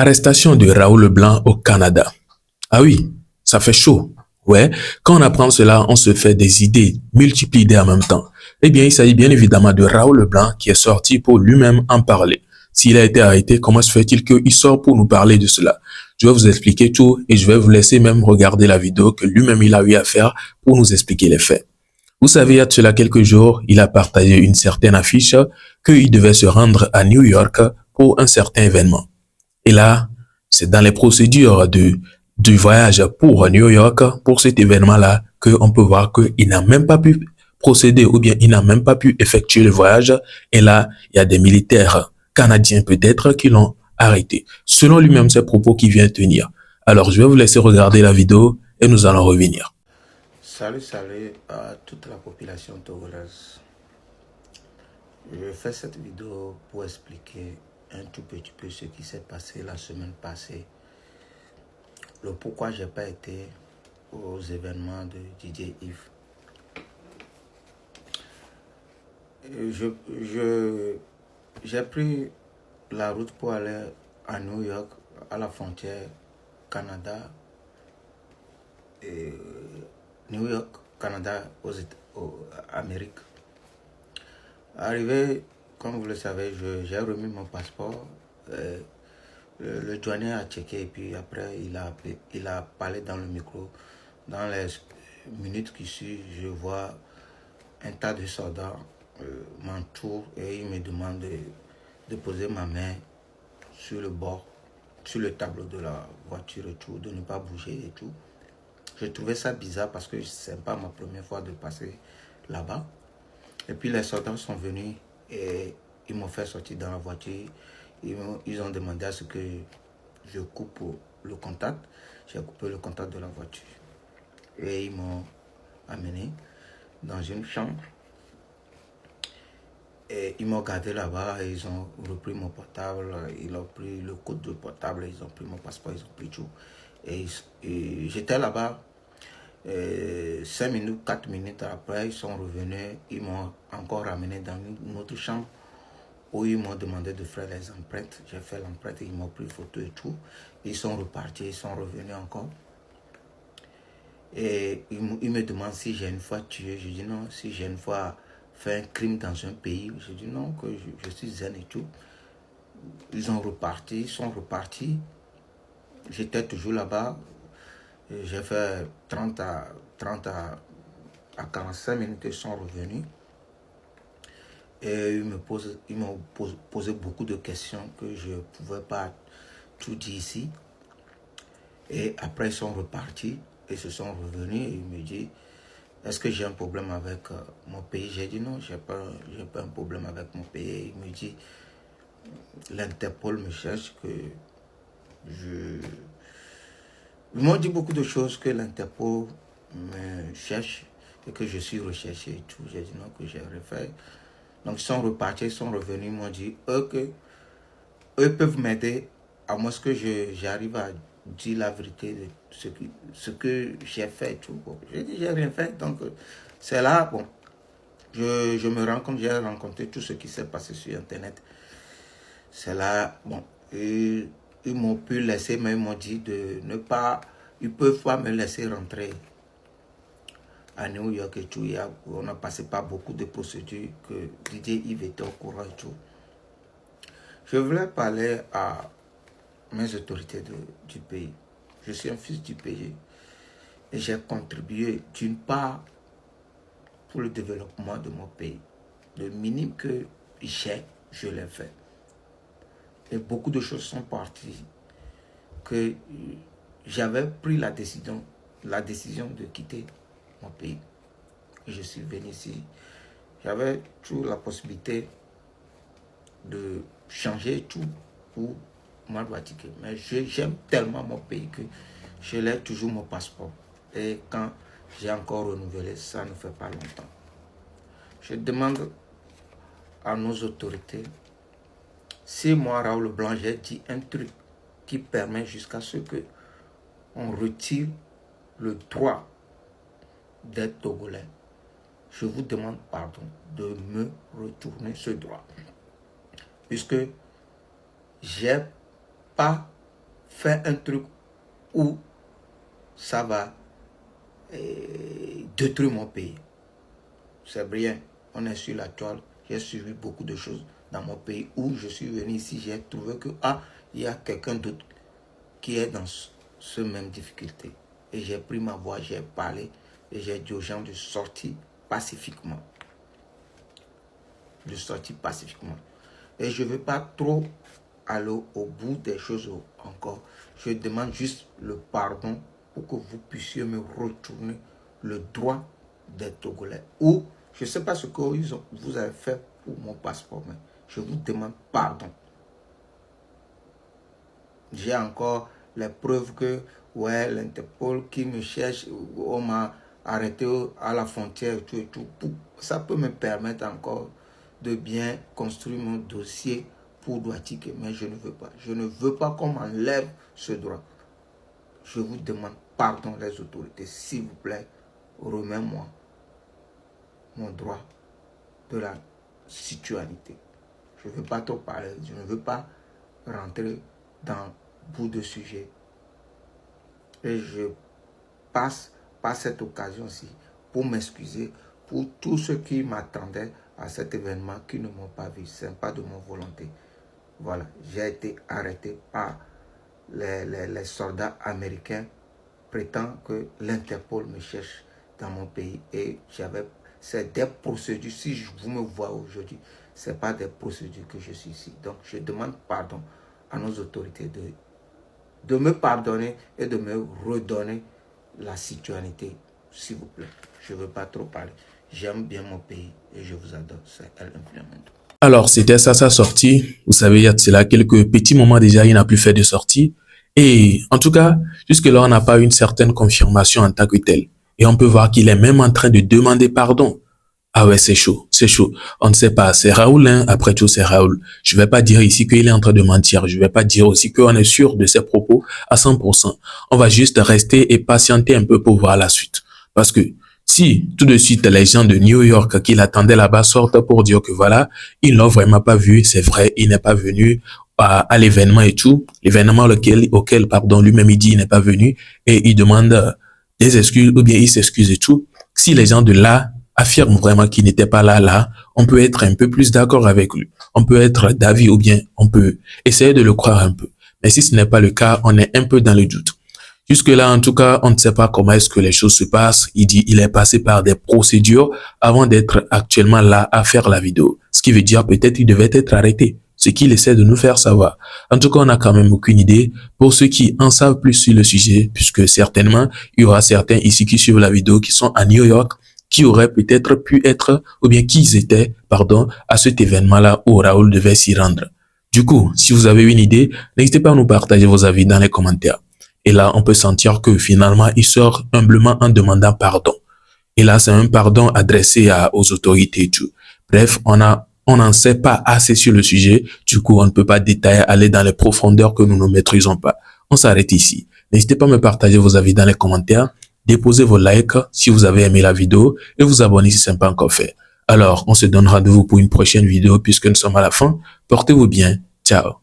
Arrestation de Raoul Leblanc au Canada. Ah oui, ça fait chaud. Ouais, quand on apprend cela, on se fait des idées, multiples idées en même temps. Eh bien, il s'agit bien évidemment de Raoul Leblanc qui est sorti pour lui-même en parler. S'il a été arrêté, comment se fait-il qu'il sort pour nous parler de cela? Je vais vous expliquer tout et je vais vous laisser même regarder la vidéo que lui-même il a eu à faire pour nous expliquer les faits. Vous savez, il y a de cela quelques jours, il a partagé une certaine affiche qu'il devait se rendre à New York pour un certain événement. Et là, c'est dans les procédures du voyage pour New York, pour cet événement-là, qu'on peut voir qu'il n'a même pas pu procéder ou bien il n'a même pas pu effectuer le voyage. Et là, il y a des militaires canadiens peut-être qui l'ont arrêté. Selon lui-même, ces propos qu'il vient tenir. Alors, je vais vous laisser regarder la vidéo et nous allons revenir. Salut à toute la population togolaise. Je fais cette vidéo pour expliquer un tout petit peu ce qui s'est passé la semaine passée. Le pourquoi j'ai pas été aux événements de DJ Yves. J'ai pris la route pour aller à New York, à la frontière Canada et New York, Canada, aux Amériques. Arrivé, comme vous le savez, j'ai remis mon passeport. Le douanier a checké et puis après il a parlé dans le micro. Dans les minutes qui suivent, je vois un tas de soldats m'entourent et ils me demandent de poser ma main sur le bord, sur le tableau de la voiture et tout, de ne pas bouger et tout. Je trouvais ça bizarre parce que c'est pas ma première fois de passer là-bas. Et puis les soldats sont venus et ils m'ont fait sortir dans la voiture. Ils ont demandé à ce que je coupe le contact. J'ai coupé le contact de la voiture. Et ils m'ont amené dans une chambre. Et ils m'ont gardé là-bas et ils ont repris mon portable. Ils ont pris le code de portable, ils ont pris mon passeport, ils ont pris tout. Et j'étais là-bas. 5 minutes, 4 minutes après, ils sont revenus, ils m'ont encore ramené dans une autre chambre où ils m'ont demandé de faire les empreintes. J'ai fait l'empreinte, ils m'ont pris photo et tout. Ils sont repartis, ils sont revenus encore. Et ils me demandent si j'ai une fois tué. Je dis non, si j'ai une fois fait un crime dans un pays. Je dis non, que je suis zen et tout. Ils sont repartis. J'étais toujours là-bas. J'ai fait 30 à 45 minutes, ils sont revenus. Et ils m'ont posé beaucoup de questions que je ne pouvais pas tout dire ici. Et après, ils sont repartis et se sont revenus. Et ils me disent, est-ce que j'ai un problème avec mon pays? J'ai dit non, je n'ai pas un problème avec mon pays. Il me dit, l'Interpol me cherche, que je... Ils m'ont dit beaucoup de choses, que l'Interpol me cherche et que je suis recherché et tout. J'ai dit non, que j'ai rien fait. Donc ils sont repartis, ils sont revenus, ils m'ont dit eux peuvent m'aider à moins que j'arrive à dire la vérité de ce que j'ai fait et tout. Bon, j'ai dit j'ai rien fait, donc c'est là, bon, je me rends compte, j'ai rencontré tout ce qui s'est passé sur Internet. C'est là, bon, et ils m'ont pu laisser, mais ils m'ont dit de ne pas, ils ne peuvent pas me laisser rentrer à New York et tout. On a passé par beaucoup de procédures que DJ Yves était au courant et tout. Je voulais parler à mes autorités du pays. Je suis un fils du pays et j'ai contribué d'une part pour le développement de mon pays. Le minime que j'ai, je l'ai fait. Et beaucoup de choses sont parties que j'avais pris la décision de quitter mon pays. Et je suis venu ici. J'avais toujours la possibilité de changer tout pour m'adouatiquer. Mais j'aime tellement mon pays que je l'ai toujours mon passeport. Et quand j'ai encore renouvelé, ça ne fait pas longtemps. Je demande à nos autorités, si moi, Raoul Leblanc, j'ai dit un truc qui permet jusqu'à ce que on retire le droit d'être togolais, je vous demande pardon de me retourner ce droit. Puisque j'ai pas faire un truc où ça va détruire mon pays. C'est bien, on est sur la toile. J'ai suivi beaucoup de choses dans mon pays où je suis venu ici. J'ai trouvé que il y a quelqu'un d'autre qui est dans ce même difficulté. Et j'ai pris ma voix, j'ai parlé et j'ai dit aux gens de sortir pacifiquement. De sortir pacifiquement. Et je ne veux pas trop aller au bout des choses encore. Je demande juste le pardon pour que vous puissiez me retourner le droit des Togolais. Ou je ne sais pas ce que vous avez fait pour mon passeport, mais je vous demande pardon. J'ai encore les preuves que l'Interpol qui me cherche, on m'a arrêté à la frontière et tout. Ça peut me permettre encore de bien construire mon dossier pour Douartike, mais je ne veux pas. Je ne veux pas qu'on m'enlève ce droit. Je vous demande pardon, les autorités, s'il vous plaît, remets-moi mon droit de la citoyenneté. Je ne veux pas trop parler, je ne veux pas rentrer dans bout de sujet. Et je passe par cette occasion-ci pour m'excuser pour tous ceux qui m'attendaient à cet événement qui ne m'ont pas vu. Ce n'est pas de mon volonté. Voilà, j'ai été arrêté par les soldats américains prétendant que l'Interpol me cherche dans mon pays. Et c'est des procédures. Si vous me voyez aujourd'hui, ce n'est pas des procédures que je suis ici. Donc, je demande pardon à nos autorités de me pardonner et de me redonner la citoyenneté, s'il vous plaît. Je ne veux pas trop parler. J'aime bien mon pays et je vous adore. C'est El Implemento. Alors, c'était ça sa sortie. Vous savez, il y a de cela quelques petits moments déjà, il n'a plus fait de sortie. Et en tout cas, jusque-là, on n'a pas eu une certaine confirmation en tant que tel. Et on peut voir qu'il est même en train de demander pardon. Ah ouais, c'est chaud, c'est chaud. On ne sait pas, c'est Raoul, hein. Après tout, c'est Raoul. Je vais pas dire ici qu'il est en train de mentir. Je vais pas dire aussi qu'on est sûr de ses propos à 100%. On va juste rester et patienter un peu pour voir la suite. Parce que si tout de suite les gens de New York qui l'attendaient là-bas sortent pour dire que voilà, ils l'ont vraiment pas vu, c'est vrai, il n'est pas venu à l'événement et tout, l'événement auquel lui-même il dit il n'est pas venu et il demande des excuses ou bien il s'excuse et tout. Si les gens de là affirment vraiment qu'il n'était pas là, on peut être un peu plus d'accord avec lui. On peut être d'avis ou bien on peut essayer de le croire un peu. Mais si ce n'est pas le cas, on est un peu dans le doute. Jusque-là, en tout cas, on ne sait pas comment est-ce que les choses se passent. Il dit il est passé par des procédures avant d'être actuellement là à faire la vidéo. Ce qui veut dire peut-être il devait être arrêté. Ce qu'il essaie de nous faire savoir. En tout cas, on n'a quand même aucune idée. Pour ceux qui en savent plus sur le sujet, puisque certainement, il y aura certains ici qui suivent la vidéo qui sont à New York, qui auraient peut-être pu être, ou bien qui étaient, à cet événement-là où Raoul devait s'y rendre. Du coup, si vous avez une idée, n'hésitez pas à nous partager vos avis dans les commentaires. Et là, on peut sentir que finalement, il sort humblement en demandant pardon. Et là, c'est un pardon adressé aux autorités et tout. Bref, on n'en sait pas assez sur le sujet. Du coup, on ne peut pas détailler, aller dans les profondeurs que nous ne maîtrisons pas. On s'arrête ici. N'hésitez pas à me partager vos avis dans les commentaires. Déposez vos likes si vous avez aimé la vidéo et vous abonnez si ce n'est pas encore fait. Alors, on se donne rendez-vous pour une prochaine vidéo puisque nous sommes à la fin. Portez-vous bien. Ciao.